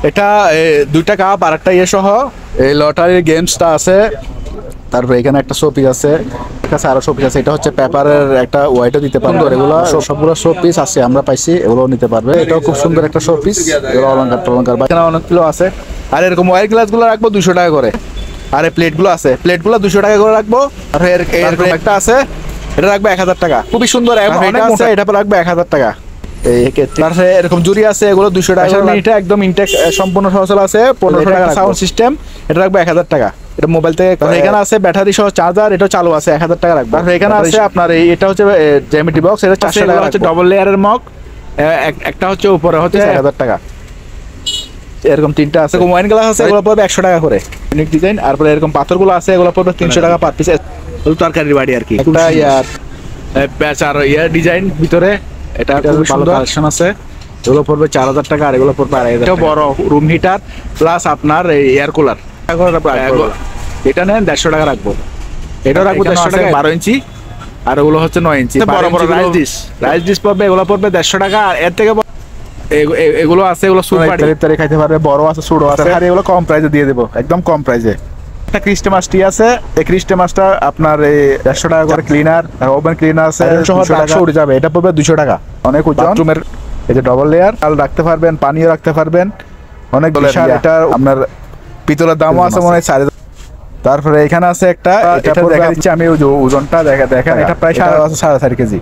এটা 2টা কাপ আর একটা ইয়ে সহ এই লটারির গেমসটা আছে। তারপরে এখানে একটা শোপিস আছে, কাছে আরো শোপিস আছে। এটা হচ্ছে পেপারের একটা ওয়াইটও দিতে পারবে। এগুলো সবগুলো শোপিস আছে, আমরা পাইছি, এগুলো নিতে পারবে। এটাও খুব সুন্দর একটা শোপিস। এগুলো অলংকার টলঙ্কার বা এখানে অনেকগুলো আছে। আর এরকম ওয়াইট গ্লাসগুলো রাখবো 200 টাকা করে। আর এই প্লেটগুলো আছে, প্লেটগুলো 200 টাকা করে রাখবো। আর এরকম একটা আছে, এটা রাখবো 1000 টাকা। খুবই সুন্দর, এটা আছে, এটা রাখবো 1000 টাকা। তারপরে এরকম জুড়ি আছে, এগুলো 200 টাকা। এটা একদম ইনটেক সম্পূর্ণ সচল আছে, 1500 টাকা সাউন্ড সিস্টেম। এটা রাখবো 1000 টাকা। এটা মোবাইল থেকে। এখানে আছে ব্যাটারি সহ চার্জার, এটা চালু আছে, 1000 টাকা রাখবো। তারপরে এখানে আছে আপনার এটা হচ্ছে জ্যামিটি বক্স, এটা 400 টাকা হচ্ছে ডবল লেয়ারের মগ। একটা হচ্ছে উপরে হচ্ছে 1000 টাকা। এরকম 3টা আছে। ওয়াইন গ্লাস আছে, এগুলো পড়বে 100 টাকা করে। Unique design. আর এরকম পাথরগুলো আছে, এগুলো পড়বে 300 টাকা পার পিস। তরকারির বাড়ি আর কি। একটা ইয়ার প্যাচার ইয়ার ডিজাইন ভিতরে, এটা খুব সুন্দর কালেকশন আছে। এগুলো পড়বে 4000 টাকা, আর এগুলো পড়বে 2500 টাকা। বড় রুম হিটার প্লাস আপনার এয়ার কুলার, এটা নেন 150 টাকা রাখবো। এটা রাখবো 150 টাকা, 12 ইঞ্চি। আর ওগুলো হচ্ছে 9 ইঞ্চি বড় বড় রাইস ডিশ পড়বে, এগুলো পড়বে 150 টাকা। আর এর থেকে এগুলো আছে, এগুলো সুপার ইফতারি খাইতে পারবে, বড় আছে ছোট আছে। আর এগুলো কম প্রাইসে দিয়ে দেবো, একদম কম প্রাইসে। একটা ক্রিস্টেমাস টি আছে, এই ক্রিস্টেমাসটা আপনার 150 টাকা করে। ক্লিনার, ওভেন ক্লিনার আছে, 200 টাকা উঠে যাবে। এটা পড়বে 200 টাকা। অনেক বাথরুমের এই যে ডবল লেয়ার, চাল রাখতে পারবেন, পানিও রাখতে পারবেন, অনেক বিশাল। এটা আপনার পিতলের দামও আছে মনে হয় 4000। তারপরে এখানে আছে একটা, এটা দেখা দিচ্ছি আমি ওজনটা দেখেন, এটা প্রায় 4.5 কেজি।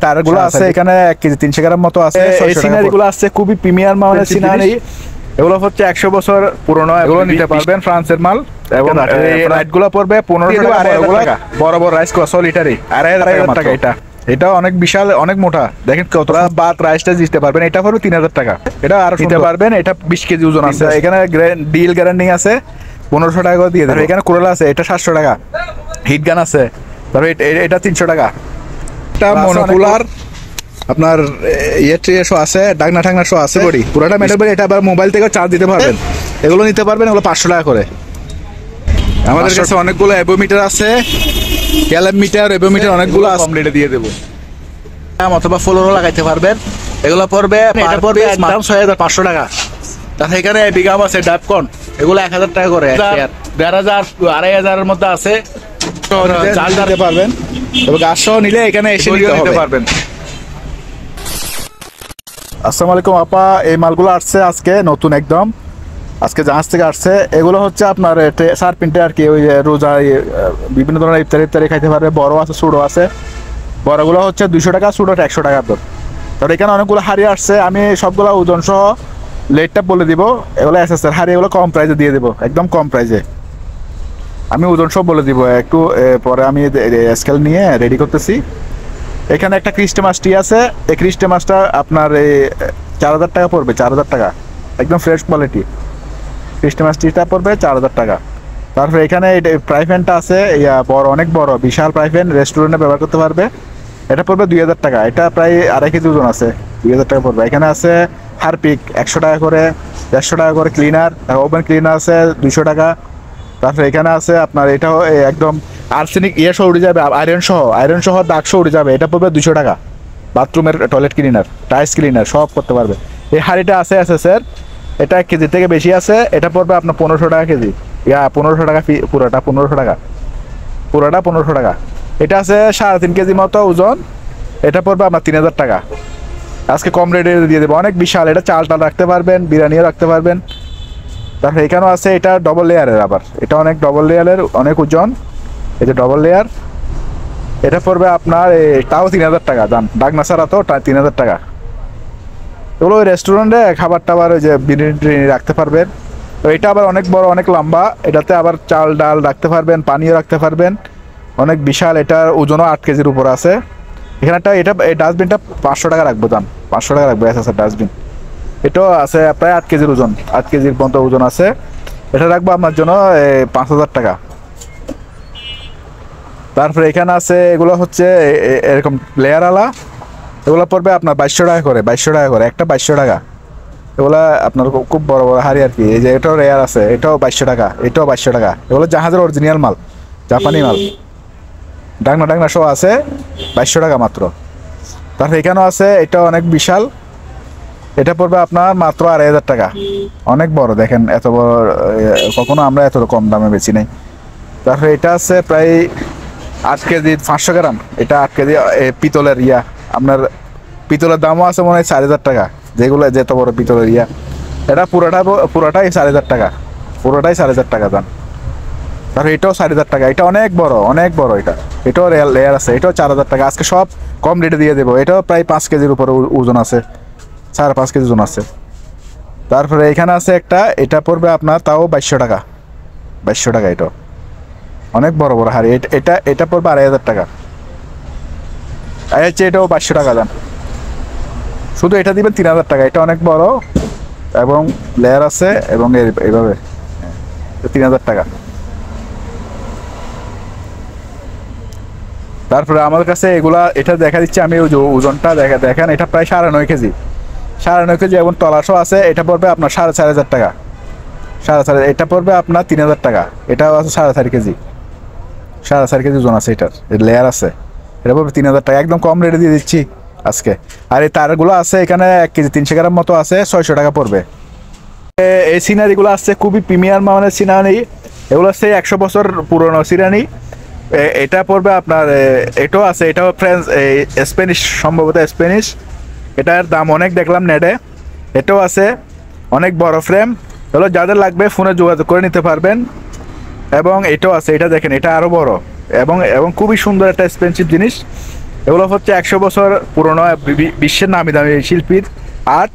তারগুলো আছে এখানে 1 কেজি 300 গ্রাম মতো আছে। এই সিনারিগুলো আছে খুবই প্রিমিয়াম মানের সিনারি, এগুলো হচ্ছে 100 বছর পুরনো। এগুলো নিতে পারবেন, ফ্রান্সের মাল। এবং রাইটগুলো পড়বে 1500 টাকা। বড় বড় রাইস 100 লিটারে 2500 টাকা। এটাও অনেক বিশাল, অনেক মোটা। দেখেন কতটা বাত রাইসটা দিতে পারবেন। এটা পড়বে 3000 টাকা। এটা আরো নিতে পারবেন। এটা 20 কেজি ওজন আছে। এখানে ডিল গ্যারান্টি আছে, 1500 টাকা করে দিয়ে দেবে। এখানে কোরালা আছে, এটা 700 টাকা। হিট গান আছে, তারপরে এটা 300 টাকা। এটা মনোকুলার আপনার শো আছে, ডাকনা ঠাকনা শো আছে, বডি পুরোটা মেটাল বডি। এটা আবার মোবাইল থেকে চার্জ দিতে পারবেন। এগুলো নিতে পারবেন, এগুলো 500 টাকা করে। আমাদের কাছে অনেকগুলো অ্যাবোমিটার আছে, ক্যালমিটার, অ্যাবোমিটার অনেকগুলো কমপ্লিটে দিয়ে দেবো। অথবা ফ্লোরও লাগাইতে পারবেন। এগুলো পড়বে, এটা পড়বে একদম 6500 টাকা। তাছাড়া এখানে বিগাম আছে, ডাবকন, এগুলো 1000 টাকা করে। 1500 2500 এর মধ্যে আছে। চার্জ দিতে পারবেন এবং গাছ সহ নিলে এখানে এসে নিতে পারবেন। আসসালামু আলাইকুম আপা, এই মালগুলো আসছে আজকে নতুন একদম, আজকে জাহাজ থেকে আসছে। এগুলো হচ্ছে আপনার সারপিনটে আর কি, ওই যে রোজা বিভিন্ন ধরনের ইফতারি খাইতে পারবে। বড় আছে, ছোটো আছে। বড়গুলো হচ্ছে 200 টাকা, ছোটোটা 100 টাকা দর। তারপর এখানে অনেকগুলো হাড়ি আসছে, আমি সবগুলো ওজন সহ লেটটা বলে দিব। এগুলো এসএসআর হাড়ি, এগুলো কম প্রাইসে দিয়ে দেবো, একদম কম প্রাইসে। আমি ওজন সব বলে দিব একটু পরে। আমি স্কেল নিয়ে রেডি করতেছি। এখানে একটা ক্রিস্টেমাস টি আছে, এই ক্রিস্টেমাসটা আপনার 4000 টাকা পড়বে, 4000 টাকা, একদম ফ্রেশ কোয়ালিটি। ক্রিস্টেমাস টিটা পড়বে 4000 টাকা। তারপরে এখানে ফ্রাই প্যানটা আছে, বড়, অনেক বড়, বিশাল ফ্রাই প্যান, রেস্টুরেন্টে ব্যবহার করতে পারবে। এটা পড়বে 2000 টাকা। এটা প্রায় 2.5 কেজি ওজন আছে, 2000 টাকা পড়বে। এখানে আছে হারপিক 100 টাকা করে, 150 টাকা করে। ক্লিনার, ওভেন ক্লিনার আছে 200 টাকা। তারপরে এখানে আছে আপনার এটাও একদম আর্সেনিক সহ উঠে যাবে, আয়রন সহ দাগ সহ উঠে যাবে। এটা পড়বে 200 টাকা। বাথরুমের টয়লেট ক্লিনার, টাইলস ক্লিনার সব করতে পারবে। এই হাঁড়িটা আছে স্যার, এটা 1 কেজি থেকে বেশি আছে। এটা পড়বে আপনার 1500 টাকা কেজি। 1500 টাকা পুরোটা 1500 টাকা, পুরোটা 1500 টাকা। এটা আছে 3.5 কেজি মতো ওজন। এটা পড়বে আপনার 3000 টাকা। আজকে কম রেটে দিয়ে দেবো, অনেক বিশাল। এটা চাল রাখতে পারবেন, বিরিয়ানিও রাখতে পারবেন। তারপরে এখানেও আছে, এটা ডবল লেয়ারের, আবার এটা অনেক ডবল লেয়ারের, অনেক ওজন। এই যে ডবল লেয়ার, এটা পড়বে আপনার তাও 3000 টাকা দাম। ডাকনা ছাড়া তো 3000 টাকা। এগুলো ওই রেস্টুরেন্টে খাবার টাবার, ওই যে বিরিয়ানি রাখতে পারবেন। তো এটা আবার অনেক বড়, অনেক লম্বা। এটাতে আবার চাল ডাল রাখতে পারবেন, পানিও রাখতে পারবেন, অনেক বিশাল। এটার ওজনও 8 কেজির উপর আছে। এখানে এটা এই ডাস্টবিনটা 500 টাকা রাখবো দাম, 500 টাকা রাখবো স্যার ডাস্টবিন। এটাও আছে প্রায় 8 কেজির ওজন, 8 কেজির পর্যন্ত ওজন আছে। এটা রাখবো আপনার জন্য 5000 টাকা। তারপরে এখানে আছে, এগুলো হচ্ছে এরকম লেয়ারওয়ালা, এগুলো পড়বে আপনার 2200 টাকা করে, 2200 টাকা করে একটা, 2200 টাকা। এগুলো আপনার খুব বড় বড় হাড়ি আর কি। এই যে এটাও রেয়ার আছে, এটাও 2200 টাকা, এটাও 2200 টাকা। এগুলো জাহাজের অরিজিনাল মাল, জাপানি মাল। ডাকনা সহ আছে 2200 টাকা মাত্র। তারপরে এখানেও আছে, এটা অনেক বিশাল। এটা পড়বে আপনার মাত্র 2,500 টাকা। অনেক বড়, দেখেন এত বড় কখনো আমরা এত কম দামে বেচি নাই। তারপরে এটা আছে প্রায় 8 কেজি 500 গ্রাম, এটা 8 কেজি পিতলের আপনার পিতলের দামও আছে মনে হয় 4,000 টাকা, যেগুলো যেত বড় পিতলের এটা পুরোটাই 4,000 টাকা, পুরোটাই 4,000 টাকা দাম। তারপরে এটাও 4,000 টাকা, এটা অনেক বড় এটাও লেয়ার আছে, এটাও 4,000 টাকা। আজকে সব কম রেটে দিয়ে দেবো। এটাও প্রায় 5 কেজির উপরে ওজন আছে, 5.5 কেজি ওজন আছে। তারপরে এখানে আছে একটা, এটা পড়বে আপনার তাও 2,200 টাকা, 2,200 টাকা। এটাও অনেক বড় বড় হাড়ি, এটা পড়বে 2,500 টাকা। এটাও 500 টাকা দাম। শুধু এটা দিবেন 3,000 টাকা। এটা অনেক বড় এবং লেয়ার আছে এবং এইভাবে 3,000 টাকা। তারপরে আমাদের কাছে এগুলা, এটা দেখা দিচ্ছে আমি ওজনটা দেখেন, এটা প্রায় 9.5 কেজি, 9.5 কেজি এবং তলাশও আছে। এটা পড়বে আপনার 4,500 টাকা, 4,500। এটা পড়বে আপনার 3,000 টাকা। এটাও আছে 4.5 কেজি, 4.5 কেজি ওজন আছে, এটার লেয়ার আছে। এটা পড়বে 3,000 টাকা, একদম কম রেটে দিয়ে দিচ্ছি আজকে। আর এই তারগুলো আছে এখানে 1 কেজি 300 গ্রাম মতো আছে, 600 টাকা পড়বে। এই সিনারিগুলো আসছে খুবই প্রিমিয়াম মানের সিনারি, এগুলো হচ্ছে 100 বছর পুরনো সিনারি। এটা পড়বে আপনার, এটাও আছে, এটাও ফ্রেঞ্চ স্প্যানিশ, সম্ভবত স্প্যানিশ। এটার দাম অনেক দেখলাম নেটে। এটাও আছে, অনেক বড় ফ্রেম, এগুলো যাদের লাগবে ফোনে যোগাযোগ করে নিতে পারবেন। এবং এটাও আছে, এটা দেখেন, এটা আরও বড় এবং খুবই সুন্দর একটা এক্সপেন্সিভ জিনিস। এগুলো হচ্ছে 100 বছর পুরনো, বিশ্বের নামি দামি শিল্পীর আর্ট,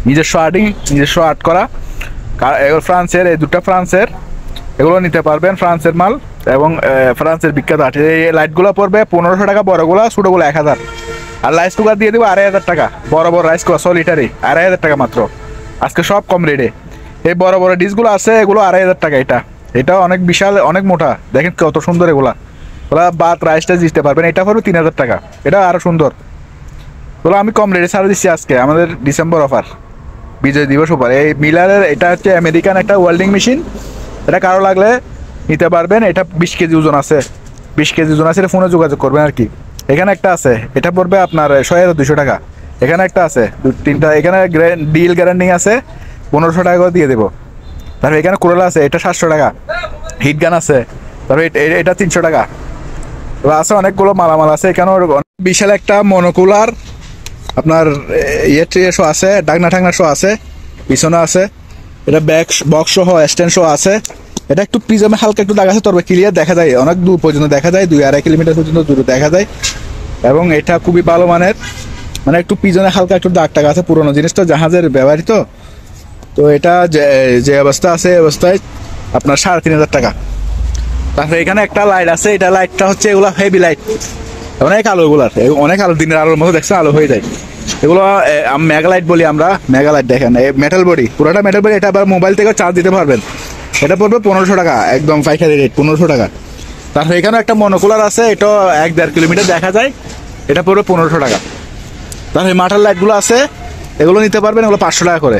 নিজস্ব আর্ট করা। এগুলো ফ্রান্সের, এই দুটো ফ্রান্সের, এগুলো নিতে পারবেন, ফ্রান্সের মাল এবং ফ্রান্সের বিখ্যাত আর্ট। এই লাইটগুলো পড়বে 1,500 টাকা, বড়গুলো, ছোটোগুলো 1,000। আর রাইস কুকার দিয়ে দেবো 2,500 টাকা, বড় বড় রাইস কুকার সলিটারি 2,500 টাকা মাত্র। আজকে সব কম রেটে। এই বড় বড় ডিশগুলো আছে, এগুলো 2,500 টাকা। এটাও অনেক বিশাল, অনেক মোটা, দেখেন কত সুন্দর। ওগুলা ভাত রাইসটা দিতে পারবেন। এটা পড়বে 3,000 টাকা, এটা আরও সুন্দর। ওগুলো আমি কম রেটে ছাড়া দিচ্ছি আজকে, আমাদের ডিসেম্বর অফার, বিজয় দিবস অফার। এই মিলারের, এটা হচ্ছে আমেরিকান একটা ওয়েল্ডিং মেশিন, এটা কারো লাগলে নিতে পারবেন। এটা 20 কেজি ওজন আছে, 20 কেজি ওজন আছে, এটা ফোনে যোগাযোগ করবেন আর কি। এখানে একটা আছে, এটা পড়বে আপনার 6,200 টাকা। এখানে একটা আছে, 2-3টা, এখানে ডিল গ্যারান্টি আছে, 1,500 টাকা করে দিয়ে দেবো। তারপরে এখানে কোরাল আছে, এটা 700 টাকা। হিট গান আছে, তারপরে এটা 300 টাকা। এবার আছে অনেকগুলো মালামাল আছে এখানে। বিশাল একটা মনোকুলার আপনার শো আছে, ডাকনা ঠাকনা শো আছে, পিছনে আছে। এটা বক্স সহ স্ট্যান্ড সহ আছে। এটা একটু প্রিজমে হালকা একটু দাগ আছে, তবে ক্লিয়ার দেখা যায়, অনেক দূর পর্যন্ত দেখা যায়, 2-2.5 কিলোমিটার পর্যন্ত দূরে দেখা যায়। এবং এটা খুবই ভালো মানের, মানে একটু পিছনে হালকা একটু দাগ টাগ আছে, পুরোনো জিনিসটা, জাহাজের ব্যবহৃত। তো এটা যে অবস্থা আছে, এই অবস্থায় আপনার 3,500 টাকা। তারপরে এখানে একটা লাইট আছে, এটা লাইটটা হচ্ছে, এগুলো হেভি লাইট, অনেক আলো, এগুলার অনেক আলো, দিনের আলোর মতো দেখছে, আলো হয়ে যায়। এগুলো মেগা লাইট বলি আমরা, মেগা লাইট। দেখেন মেটাল বডি, পুরোটা মেটাল বডি। এটা আবার মোবাইল থেকেও চার্জ দিতে পারবেন। এটা পড়বে 1,500 টাকা, একদম পাইকারি রেট, 1,500 টাকা। তারপরে এখানে একটা মনোকুলার আছে, এটা 1-1.5 কিলোমিটার দেখা যায়, এটা পড়বে 1,500 টাকা। তারপরে মাটার লাইটগুলো আছে, এগুলো নিতে পারবেন, এগুলো 500 টাকা করে,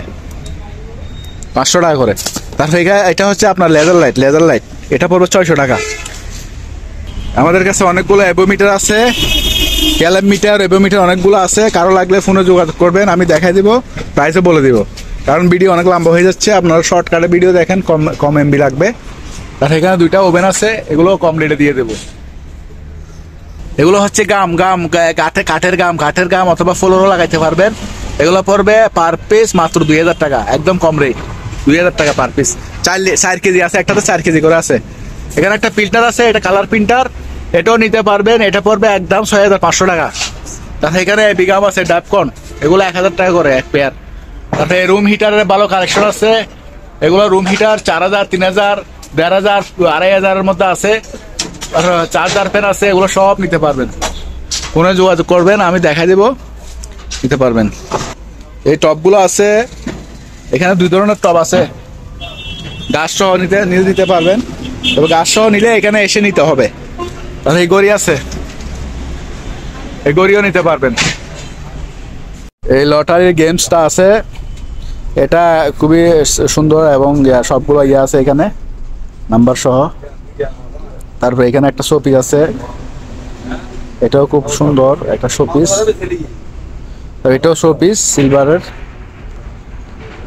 500 টাকা করে। তারপরে এটা হচ্ছে আপনার লেজার লাইট, এটা পড়বে 600 টাকা। আমাদের কাছে অনেকগুলো অ্যাবোমিটার আছে, ক্যালমিটার, অ্যাবোমিটার অনেকগুলো আছে। কারো লাগলে ফোনে যোগাযোগ করবেন, আমি দেখাই দিব, প্রাইসও বলে দিব, কারণ ভিডিও অনেক লম্বা হয়ে যাচ্ছে। আপনারা শর্টকাটে ভিডিও দেখেন, কম এমবি লাগবে। তার এখানে 2টা ওভেন আছে, এগুলো কম রেটে দিয়ে দেবো। এগুলো হচ্ছে কাঠের গাম অথবা ফ্লোরও লাগাইতে পারবেন। এগুলো পড়বে পার পিস মাত্র 2,000 টাকা, একদম কম রেট, 2,000 টাকা পার পিস। 4 কেজি আছে, একটাতে 4 কেজি করে আছে। এখানে একটা প্রিন্টার আছে, এটা কালার প্রিন্টার, এটাও নিতে পারবেন। এটা পড়বে একদম 6,500 টাকা। তারপরে এখানে বিগাম আছে, ডাবকন, এগুলো 1,000 টাকা করে এক পেয়ার। তারপরে রুম হিটারের ভালো কালেকশন আছে, এগুলো রুম হিটার 4,000, 3,000, 1,500, 2,500 মধ্যে আছে। চার্জার ফ্যান আছে, এগুলো সব নিতে পারবেন, ফোনে যোগাযোগ করবেন, আমি দেখাই দেবো, নিতে পারবেন। এই টপগুলো আছে, এখানে 2 ধরনের টপ আছে, গাছ সহ নিতে পারবেন, তবে গাছ সহ নিলে এখানে এসে নিতে হবে। তাহলে এই গড়ি আছে, এই গড়িও নিতে পারবেন। এই লটারির গেমসটা আছে, এটা খুবই সুন্দর এবং সবগুলো আছে এখানে, নাম্বার সহ। তারপরে এখানে একটা শোপিস আছে, এটাও খুব সুন্দর একটা শোপিস, এটাও শোপিস সিলভারের,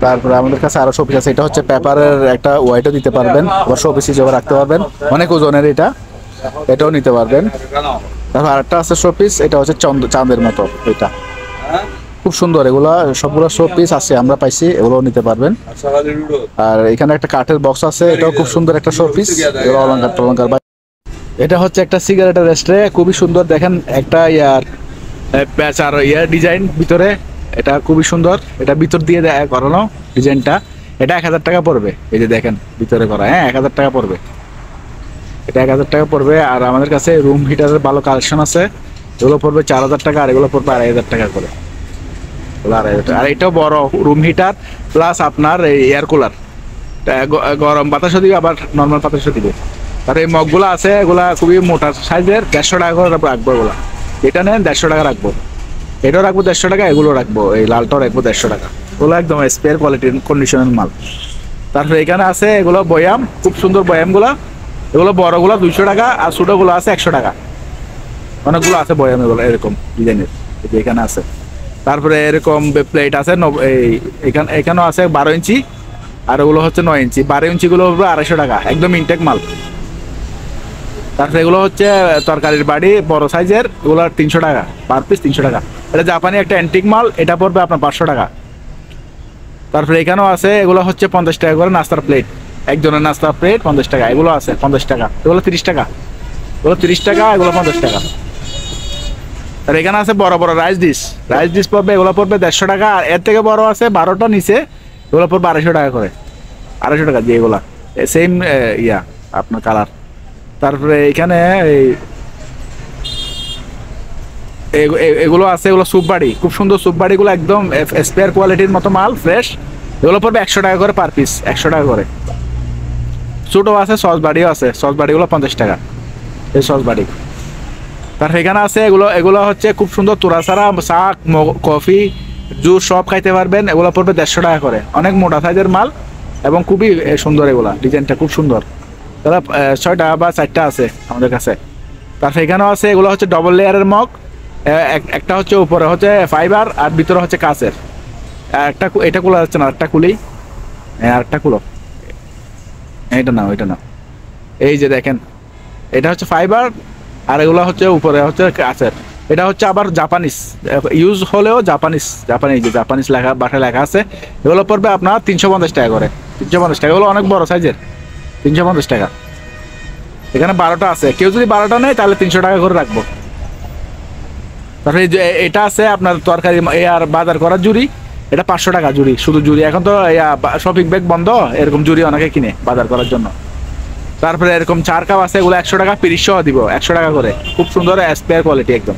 তারপরে আমাদের কাছে আরো শোপিস আছে, এটা হচ্ছে পেপারের একটা ওয়াইটও দিতে পারবেন, আবার শোপিস হিসেবে রাখতে পারবেন, অনেক ওজনের এটা, এটাও নিতে পারবেন। তারপর আরেকটা আছে শোপিস, এটা হচ্ছে চাঁদের মতো, এটা খুব সুন্দর। এগুলা সবগুলো শোপিস আছে, আমরা পাইছি, এগুলোও নিতে পারবেন। আর এখানে একটা কাঠের বক্স আছে, এটাও খুব সুন্দর একটা শোপিস, এগুলো অলংকার টলঙ্কার। এটা হচ্ছে একটা সিগারেটের রেস্টে, খুবই সুন্দর, দেখেন একটা ইয়ার প্যাচ আর ইয়ার ডিজাইন ভিতরে, এটা খুবই সুন্দর, এটা ভিতর দিয়ে করানো ডিজাইনটা। এটা 1000 টাকা পড়বে, এই যে দেখেন ভিতরে করা, হ্যাঁ 1000 টাকা পড়বে, এটা 1000 টাকা পড়বে। আর আমাদের কাছে রুম হিটারের ভালো কালেকশন আছে, এগুলো পড়বে 4000 টাকা, আর এগুলো পড়বে 2500 টাকা করে, 2500 টাকা। আর এটাও বড় রুম হিটার প্লাস আপনার এই এয়ার কুলার, গরম বাতাসও দিবে আবার নর্মাল বাতাসও দিবে। আর এই মগগুলো আছে, এগুলা খুবই মোটা সাইজের, 150 টাকা করে রাখবো এগুলা। এটা নেন 150 টাকা রাখবো, এটাও রাখবো 150 টাকা, এগুলো রাখবো, এই লালটাও রাখবো 150 টাকা। ওগুলো একদম স্পেয়ার কোয়ালিটির কন্ডিশনের মাল। তারপরে এখানে আছে এগুলো বয়াম, খুব সুন্দর বয়ামগুলো, এগুলো বড়গুলো 200 টাকা, আর ছোটগুলো আছে 100 টাকা। অনেকগুলো আছে বয়াম এগুলো এরকম ডিজাইনের, এখানে আছে। তারপরে এরকম প্লেট আছে, এখানেও আছে 12 ইঞ্চি, আর ওগুলো হচ্ছে 9 ইঞ্চি। 12 ইঞ্চিগুলো হবে 250 টাকা, একদম ইনটেক মাল। তারপরে এগুলো হচ্ছে তরকারির বাড়ি বড় সাইজের, এগুলো 300 টাকা পার পিস, 300 টাকা। এটা জাপানি একটা অ্যান্টিক মাল, এটা পড়বে আপনার 500 টাকা। তারপরে এখানেও আছে, এগুলো হচ্ছে 50 টাকা করে নাস্তার প্লেট, একজনের নাস্তার প্লেট 50 টাকা, এগুলো আছে 50 টাকা, এগুলো 30 টাকা, এগুলো 30 টাকা, এগুলো 50 টাকা। আর এখানে আছে বড় বড় রাইস ডিশ পড়বে, এগুলো পড়বে 150 টাকা। আর এর থেকে বড় আছে 12টা নিচে, এগুলো পড়বে 250 টাকা করে, 250 টাকা দিয়ে এগুলা সেম ইয়া আপনার কালার। তারপরে এখানে এগুলো আছে, এগুলো স্যুপ বাড়ি, খুব সুন্দর স্যুপ বাড়িগুলো, একদম স্পেয়ার কোয়ালিটির মতো মাল, ফ্রেশ। এগুলো পড়বে 100 টাকা করে পার পিস, 100 টাকা করে। ছোটো আছে, সস বাড়িও আছে, সস বাড়িগুলো 50 টাকা, এই সস বাড়ি। তার এখানে আছে এগুলো হচ্ছে খুব সুন্দর, তোরা ছাড়া চা, কফি, জুস সব খাইতে পারবেন, এগুলো পড়বে 150 টাকা করে, অনেক মোটা সাইজের মাল এবং খুবই সুন্দর, এগুলা ডিজাইনটা খুব সুন্দর। তারা 6টা বা 4টা আছে আমাদের কাছে। তারপর এখানেও আছে, এগুলো হচ্ছে ডবল লেয়ারের মগ, একটা হচ্ছে উপরে হচ্ছে ফাইবার আর ভিতরে হচ্ছে কাচের। একটা এটা খোলা যাচ্ছে না, আরেকটা খুলি, আরেকটা খুলো, এটা নাও, এটা নাও, এই যে দেখেন, এটা হচ্ছে ফাইবার আর এগুলো হচ্ছে উপরে হচ্ছে কাচের। এটা হচ্ছে আবার জাপানিজ ইউজ হলেও জাপানিজ লেখা, বাসায় লেখা আছে। এগুলো পড়বে আপনার 350 টাকা করে, 350 টাকা, এগুলো অনেক বড় সাইজের, 350 টাকা। এখানে 12টা আছে, কেউ যদি 12টা নেয় তাহলে 300 টাকা করে রাখবো। তারপরে এটা আছে আপনার তরকারি আর বাজার করার জুড়ি, এটা 500 টাকা জুড়ি, শুধু জুড়ি। এখন তো শপিং ব্যাগ বন্ধ, এরকম জুড়ি অনেকে কিনে বাজার করার জন্য। তারপরে এরকম 4 কাপ আছে, এগুলো 100 টাকা, 30 সহ দিব, 100 টাকা করে, খুব সুন্দর স্পেয়ার কোয়ালিটি একদম।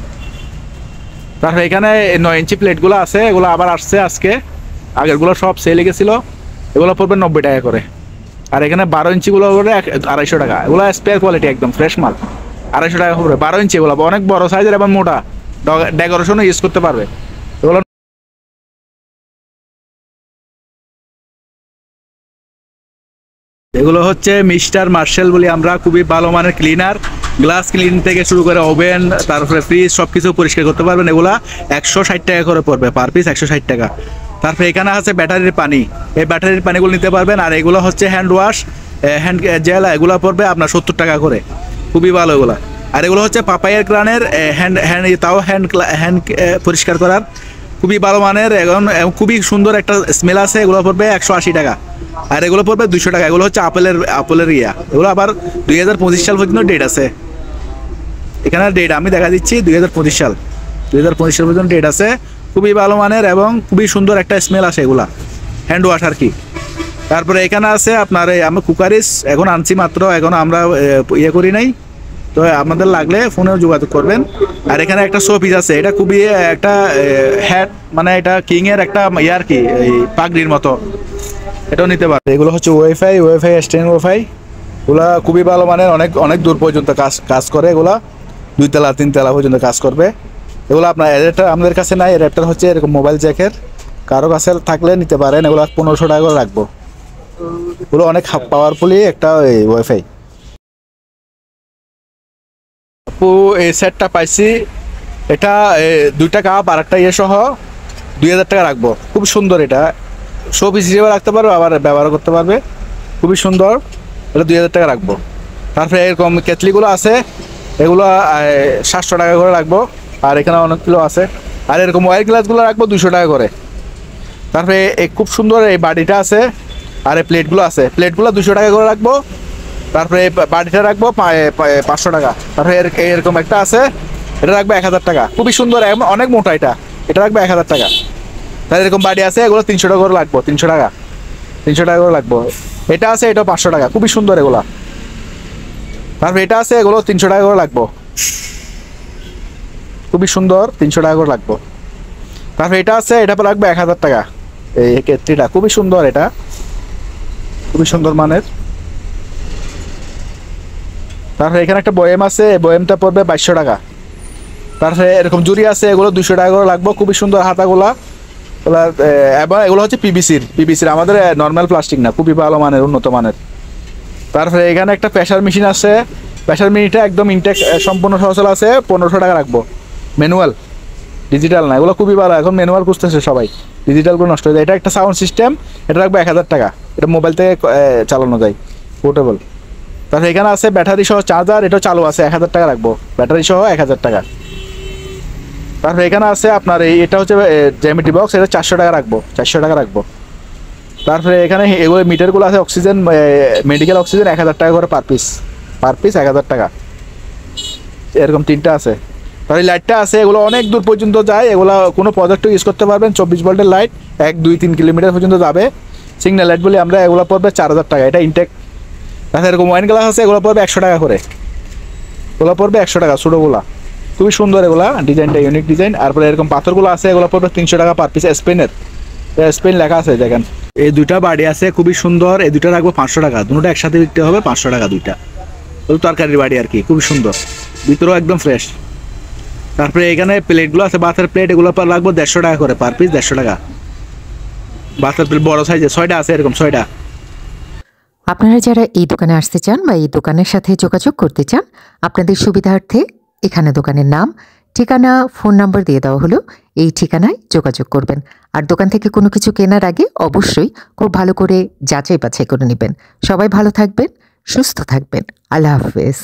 তারপরে এখানে 9 ইঞ্চি প্লেটগুলো আছে, এগুলো আবার আসছে আজকে, আগেরগুলো সব সেলে গেছিল, এগুলো পড়বে 90 টাকা করে। আর এখানে 12 ইঞ্চিগুলো পড়বে 250 টাকা, এগুলো স্পেয়ার কোয়ালিটি একদম ফ্রেশ মাল, 250 টাকা পড়বে। 12 ইঞ্চি এগুলো অনেক বড় সাইজের এবং মোটা, ডেকোরেশনও ইউজ করতে পারবে এগুলো। এগুলো হচ্ছে মিস্টার মার্শাল বলি আমরা, খুবই ভালো মানের ক্লিনার, গ্লাস ক্লিন থেকে শুরু করে ওভেন, তারপরে ফ্রিজ সবকিছু পরিষ্কার করতে পারবেন। এগুলা 160 টাকা করে পড়বে পার পিস, 160 টাকা। তারপরে এখানে আছে ব্যাটারির পানি, এই ব্যাটারির পানিগুলো নিতে পারবেন। আর এগুলো হচ্ছে হ্যান্ড ওয়াশ, হ্যান্ড জেল, এগুলো পড়বে আপনার 70 টাকা করে, খুবই ভালো এগুলা। আর এগুলো হচ্ছে পাপাইয়ের ক্রানের হ্যান্ড পরিষ্কার করার, খুবই ভালো মানের, এখন খুবই সুন্দর একটা স্মেল আছে। এগুলো পড়বে 180 টাকা, আর এগুলো পড়বে 200 টাকা। এগুলো হচ্ছে আপেলের এগুলো আবার 2025 সাল পর্যন্ত ডেট আছে, এখানে ডেট আমি দেখা দিচ্ছি 2025 সাল, 2025 সাল পর্যন্ত ডেট আছে। খুবই ভালো মানের এবং খুবই সুন্দর একটা স্মেল আসে, এগুলা হ্যান্ড ওয়াশ আর কি। তারপরে এখানে আছে আপনার আমি কুকারিস এখন আনছি মাত্র, এখন আমরা করি নাই, তো আপনাদের লাগলে ফোনেও যোগাযোগ করবেন। আর এখানে একটা শোপিস আছে, এটা খুবই একটা হ্যাট, মানে এটা কিং এর একটা আর কি, এই পাগড়ির মতো, এটাও নিতে পারে। এগুলো হচ্ছে ওয়াইফাই স্ট্যান্ড ওয়াইফাই, এগুলা খুবই ভালো মানের, অনেক দূর পর্যন্ত কাজ করে, এগুলা 2 তলা 3 তলা পর্যন্ত কাজ করবে। এগুলো আপনার অ্যাডাপ্টার আমাদের কাছে নাই, অ্যাডাপ্টার হচ্ছে এরকম মোবাইল জ্যাকের, কারো কাছে থাকলে নিতে পারেন। এগুলো 1500 টাকা করে রাখবো, এগুলো অনেক পাওয়ারফুলি একটা ওয়াইফাই। আপু এই সেটটা পাইছি, এটা 2টা কাপ আর একটা সহ 2000 টাকা রাখবো, খুব সুন্দর, এটা শো পিস হিসেবে রাখতে পারবে, আবার ব্যবহার করতে পারবে, খুবই সুন্দর। এটা 2000 টাকা রাখবো। তারপরে এরকম কেতলিগুলো আছে, এগুলো 700 টাকা করে রাখবো। আর এখানে অনেকগুলো আছে। আর এরকম ওয়ার গ্লাসগুলো রাখবো 200 টাকা করে। তারপরে এই খুব সুন্দর এই বাটিটা আছে, আর এই প্লেটগুলো আছে, প্লেটগুলো 200 টাকা করে রাখবো। তারপরে এই বাটিটা রাখবো 500 টাকা। তারপরে এরকম একটা আছে, এটা রাখবো 1000 টাকা, খুবই সুন্দর, অনেক মোটা। এটা রাখবো 1000 টাকা। তাহলে এরকম বাটি আছে, এগুলো 300 টাকা করে রাখবো, 300 টাকা, 300 টাকা করে রাখবো। এটা আছে, এটাও 500 টাকা, খুবই সুন্দর এগুলা। তারপরে এটা আছে, এগুলো 300 টাকা করে রাখবো, খুবই সুন্দর, 300 টাকা করে রাখবো। তারপরে এটা আছে, এটা রাখবো 1000 টাকা। এই কেটলিটা খুবই সুন্দর, এটা খুবই সুন্দর মানের। তারপরে এখানে একটা বয়েম আছে, বয়েমটা পড়বে 2200 টাকা। তারপরে এরকম জুড়ি আছে, এগুলো 200 টাকা করে রাখবো, খুবই সুন্দর হাতাগুলা। এবার এগুলো হচ্ছে পিভিসির, আমাদের নর্মাল প্লাস্টিক না, খুবই ভালো মানের, উন্নত মানের। তারপরে এখানে একটা প্রেসার মেশিন আছে, প্রেসার মেশিনটা একদম ইনটেক সম্পূর্ণ সচল আছে, 1500 টাকা রাখবো। ম্যানুয়াল, ডিজিটাল না, এগুলো খুবই ভালো। এখন ম্যানুয়াল খুঁজতেছে সবাই, ডিজিটালগুলো নষ্ট হয়ে যায়। এটা একটা সাউন্ড সিস্টেম, এটা রাখবো 1000 টাকা। এটা মোবাইল থেকে চালানো যায়, পোর্টেবল। তারপরে এখানে আছে ব্যাটারি সহ চার্জার, এটাও চালু আছে, 1000 টাকা রাখবো, ব্যাটারি সহ 1000 টাকা। তারপরে এখানে আছে আপনার এটা হচ্ছে জ্যামিট্রি বক্স, এটা 400 টাকা রাখবো, 400 টাকা রাখবো। তারপরে এখানে এগুলো মিটারগুলো আছে, অক্সিজেন, মেডিকেল অক্সিজেন 1000 টাকা করে পার পিস, 1000 টাকা। এরকম 3টা আছে। তাহলে লাইটটা আছে, এগুলো অনেক দূর পর্যন্ত যায়, এগুলো কোনো প্রজেক্টও ইউজ করতে পারবেন। 24 ভোল্টের লাইট, 1, 2, 3 কিলোমিটার পর্যন্ত যাবে। সিগন্যাল লাইট বলি আমরা, এগুলো পড়বে 4000 টাকা, এটা ইনটেক। তাছাড়া এরকম ওয়াইন গ্লাস আছে, এগুলো পড়বে 100 টাকা করে, এগুলো পড়বে 100 টাকা, ছোটোগুলা খুবই সুন্দর, এগুলা ডিজাইনটা ইউনিক ডিজাইন। তারপরে এরকম পাথরগুলো আছে, এগুলো পড়বে 300 টাকা পার পিস। স্পেন লেখা আছে দেখেন। এই দুইটা বাড়ি আছে, খুবই সুন্দর, এই দুইটা রাখবো 500 টাকা। দুটো একসাথে বিকতে হবে 500 টাকা দুইটা। তরকারির বাড়ি আর কি, খুবই সুন্দর, ভিতরেও একদম ফ্রেশ। তারপরে এখানে প্লেটগুলো আছে, বাতের প্লেট, এগুলো রাখবো 150 টাকা করে পার পিস, 150 টাকা। বাতের প্লেট বড় সাইজে 6টা আছে, এরকম 6টা। আপনারা যারা এই দোকানে আসতে চান বা এই দোকানের সাথে যোগাযোগ করতে চান, আপনাদের সুবিধার্থে এখানে দোকানের নাম, ঠিকানা, ফোন নাম্বার দিয়ে দেওয়া হলো। এই ঠিকানায় যোগাযোগ করবেন। আর দোকান থেকে কোনো কিছু কেনার আগে অবশ্যই খুব ভালো করে যাচাই বাছাই করে নেবেন। সবাই ভালো থাকবেন, সুস্থ থাকবেন। আল্লাহ হাফেজ।